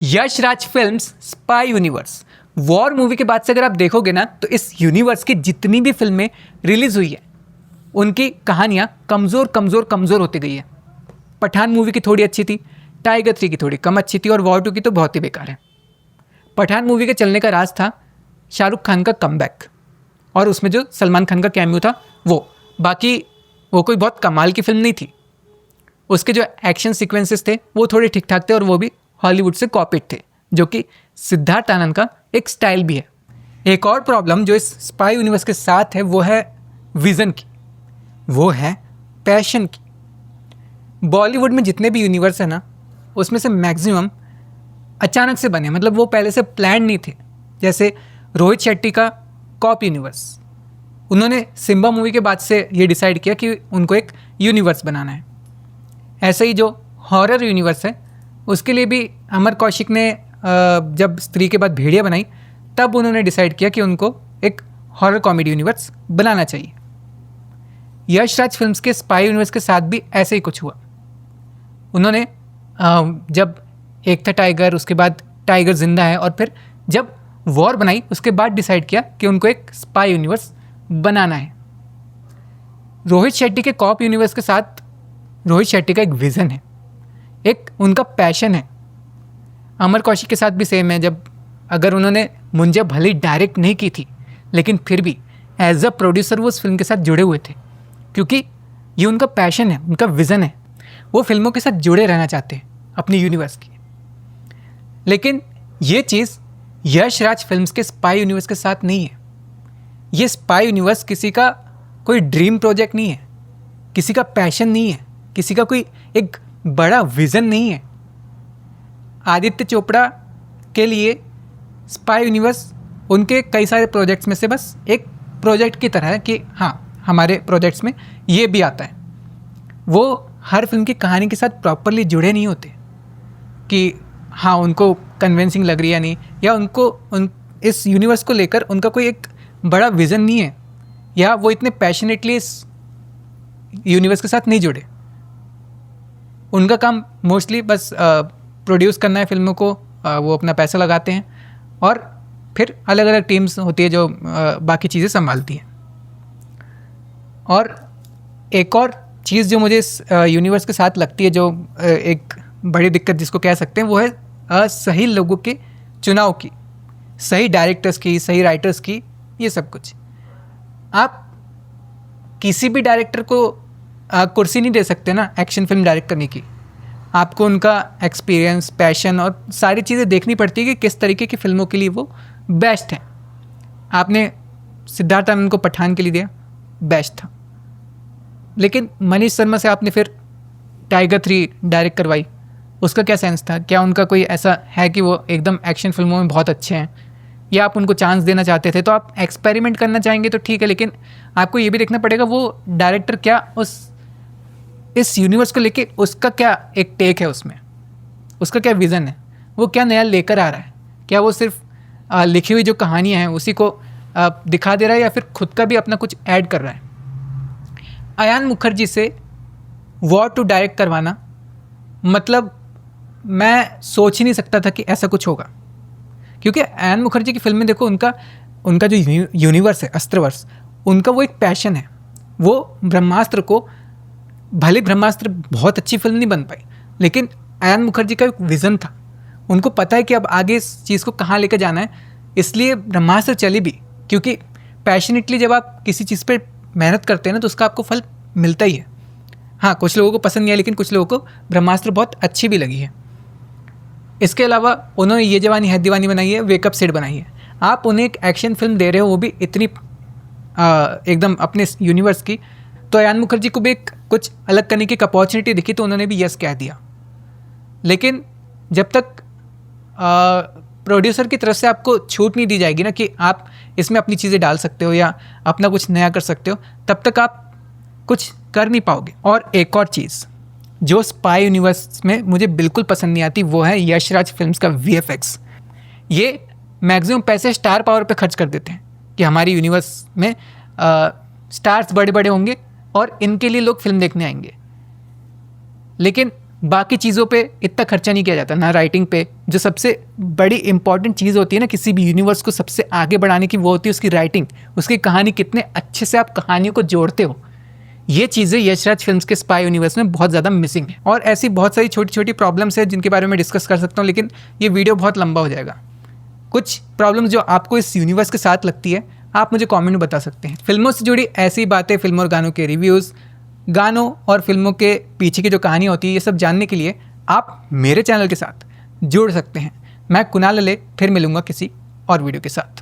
यश Raj films spy universe war movie के बाद से अगर आप देखोगे ना तो इस यूनिवर्स की जितनी भी फिल्में रिलीज हुई है उनकी कहानियाँ कमज़ोर कमज़ोर कमज़ोर होती गई है। पठान मूवी की थोड़ी अच्छी थी, टाइगर 3 की थोड़ी कम अच्छी थी और वॉर 2 की तो बहुत ही बेकार है। पठान मूवी के चलने का राज था शाहरुख खान का कमबैक और उसमें जो सलमान खान का कैमियो था वो, बाकी वो कोई बहुत कमाल की फिल्म नहीं थी। उसके जो एक्शन सीक्वेंसेस थे वो थोड़े ठीक ठाक थे और वो भी हॉलीवुड से कॉपीड थे, जो कि सिद्धार्थ आनंद का एक स्टाइल भी है। एक और प्रॉब्लम जो इस स्पाई यूनिवर्स के साथ है वो है विज़न की, वो है पैशन की। बॉलीवुड में जितने भी यूनिवर्स है ना उसमें से मैक्सिमम अचानक से बने, मतलब वो पहले से प्लान नहीं थे। जैसे रोहित शेट्टी का कॉप यूनिवर्स, उन्होंने सिम्बा मूवी के बाद से ये डिसाइड किया कि उनको एक यूनिवर्स बनाना है। ऐसे ही जो हॉरर यूनिवर्स है उसके लिए भी अमर कौशिक ने जब स्त्री के बाद भेड़िया बनाई तब उन्होंने डिसाइड किया कि उनको एक हॉरर कॉमेडी यूनिवर्स बनाना चाहिए। यश राज फिल्म्स के स्पाई यूनिवर्स के साथ भी ऐसे ही कुछ हुआ। उन्होंने जब एक था टाइगर, उसके बाद टाइगर जिंदा है और फिर जब वॉर बनाई उसके बाद डिसाइड किया कि उनको एक स्पाई यूनिवर्स बनाना है। रोहित शेट्टी के कॉप यूनिवर्स के साथ रोहित शेट्टी का एक विज़न है, एक उनका पैशन है। अमर कौशिक के साथ भी सेम है। जब अगर उन्होंने मुंजे भले डायरेक्ट नहीं की थी लेकिन फिर भी एज अ प्रोड्यूसर वो उस फिल्म के साथ जुड़े हुए थे, क्योंकि ये उनका पैशन है, उनका विज़न है। वो फिल्मों के साथ जुड़े रहना चाहते हैं अपनी यूनिवर्स की। लेकिन ये चीज़ यश राज फिल्म्स के स्पाई यूनिवर्स के साथ नहीं है। ये स्पाई यूनिवर्स किसी का कोई ड्रीम प्रोजेक्ट नहीं है, किसी का पैशन नहीं है, किसी का कोई एक बड़ा विज़न नहीं है। आदित्य चोपड़ा के लिए स्पाई यूनिवर्स उनके कई सारे प्रोजेक्ट्स में से बस एक प्रोजेक्ट की तरह है कि हाँ, हमारे प्रोजेक्ट्स में ये भी आता है। वो हर फिल्म की कहानी के साथ प्रॉपरली जुड़े नहीं होते कि हाँ उनको कन्विंसिंग लग रही है नहीं, या उनको इस यूनिवर्स को लेकर उनका कोई एक बड़ा विज़न नहीं है, या वो इतने पैशनेटली इस यूनिवर्स के साथ नहीं जुड़े। उनका काम मोस्टली बस प्रोड्यूस करना है फिल्मों को, वो अपना पैसा लगाते हैं और फिर अलग अलग टीम्स होती है जो बाकी चीज़ें संभालती हैं। और एक और चीज़ जो मुझे इस यूनिवर्स के साथ लगती है, जो एक बड़ी दिक्कत जिसको कह सकते हैं, वो है सही लोगों के चुनाव की, सही डायरेक्टर्स की, सही राइटर्स की। ये सब कुछ आप किसी भी डायरेक्टर को कुर्सी नहीं दे सकते ना एक्शन फिल्म डायरेक्ट करने की। आपको उनका एक्सपीरियंस, पैशन और सारी चीज़ें देखनी पड़ती है कि किस तरीके की फिल्मों के लिए वो बेस्ट हैं। आपने सिद्धार्थ आनंद को पठान के लिए दिया, बेस्ट था, लेकिन मनीष शर्मा से आपने फिर टाइगर 3 डायरेक्ट करवाई, उसका क्या सेंस था? क्या उनका कोई ऐसा है कि वो एकदम एक्शन फिल्मों में बहुत अच्छे हैं, या आप उनको चांस देना चाहते थे? तो आप एक्सपेरिमेंट करना चाहेंगे तो ठीक है, लेकिन आपको ये भी देखना पड़ेगा वो डायरेक्टर क्या इस यूनिवर्स को लेके उसका क्या एक टेक है, उसमें उसका क्या विज़न है, वो क्या नया लेकर आ रहा है। क्या वो सिर्फ लिखी हुई जो कहानियाँ हैं उसी को दिखा दे रहा है, या फिर खुद का भी अपना कुछ ऐड कर रहा है। अयान मुखर्जी से वॉर 2 डायरेक्ट करवाना, मतलब मैं सोच ही नहीं सकता था कि ऐसा कुछ होगा, क्योंकि अयान मुखर्जी की फिल्में देखो, उनका जो यूनिवर्स है, अस्त्रवर्ष, उनका वो एक पैशन है। वो ब्रह्मास्त्र को, भले ब्रह्मास्त्र बहुत अच्छी फिल्म नहीं बन पाई, लेकिन अयान मुखर्जी का एक विज़न था। उनको पता है कि अब आगे इस चीज़ को कहाँ लेकर जाना है, इसलिए ब्रह्मास्त्र चली भी, क्योंकि पैशनेटली जब आप किसी चीज़ पे मेहनत करते हैं ना तो उसका आपको फल मिलता ही है। हाँ, कुछ लोगों को पसंद नहीं है, लेकिन कुछ लोगों को ब्रह्मास्त्र बहुत अच्छी भी लगी है। इसके अलावा उन्होंने ये जवानी है दीवानी बनाई है, वेकअप सेट बनाई है। आप उन्हें एक एक्शन फिल्म दे रहे हो, वो भी इतनी एकदम अपने यूनिवर्स की, तो अयान मुखर्जी को भी एक कुछ अलग करने की एक अपॉर्चुनिटी दिखी तो उन्होंने भी यस कह दिया। लेकिन जब तक प्रोड्यूसर की तरफ से आपको छूट नहीं दी जाएगी ना कि आप इसमें अपनी चीज़ें डाल सकते हो या अपना कुछ नया कर सकते हो, तब तक आप कुछ कर नहीं पाओगे। और एक और चीज़ जो स्पाई यूनिवर्स में मुझे बिल्कुल पसंद नहीं आती, वो है यश राज फिल्म्स का VFX। ये मैक्सिमम पैसे स्टार पावर पे खर्च कर देते हैं कि हमारी यूनिवर्स में स्टार्स बड़े बड़े होंगे और इनके लिए लोग फिल्म देखने आएंगे, लेकिन बाकी चीज़ों पे इतना खर्चा नहीं किया जाता, ना राइटिंग पे। जो सबसे बड़ी इंपॉर्टेंट चीज़ होती है ना किसी भी यूनिवर्स को सबसे आगे बढ़ाने की, वो होती है उसकी राइटिंग, उसकी कहानी, कितने अच्छे से आप कहानियों को जोड़ते हो। ये चीज़ें यशराज फिल्म्स के स्पाई यूनिवर्स में बहुत ज़्यादा मिसिंग है। और ऐसी बहुत सारी छोटी छोटी प्रॉब्लम्स है जिनके बारे में डिस्कस कर सकता हूँ, लेकिन ये वीडियो बहुत लंबा हो जाएगा। कुछ प्रॉब्लम्स जो आपको इस यूनिवर्स के साथ लगती है आप मुझे कमेंट में बता सकते हैं। फिल्मों से जुड़ी ऐसी बातें, फिल्मों और गानों के रिव्यूज़, गानों और फिल्मों के पीछे की जो कहानी होती है, ये सब जानने के लिए आप मेरे चैनल के साथ जुड़ सकते हैं। मैं कुणाल अले फिर मिलूंगा किसी और वीडियो के साथ।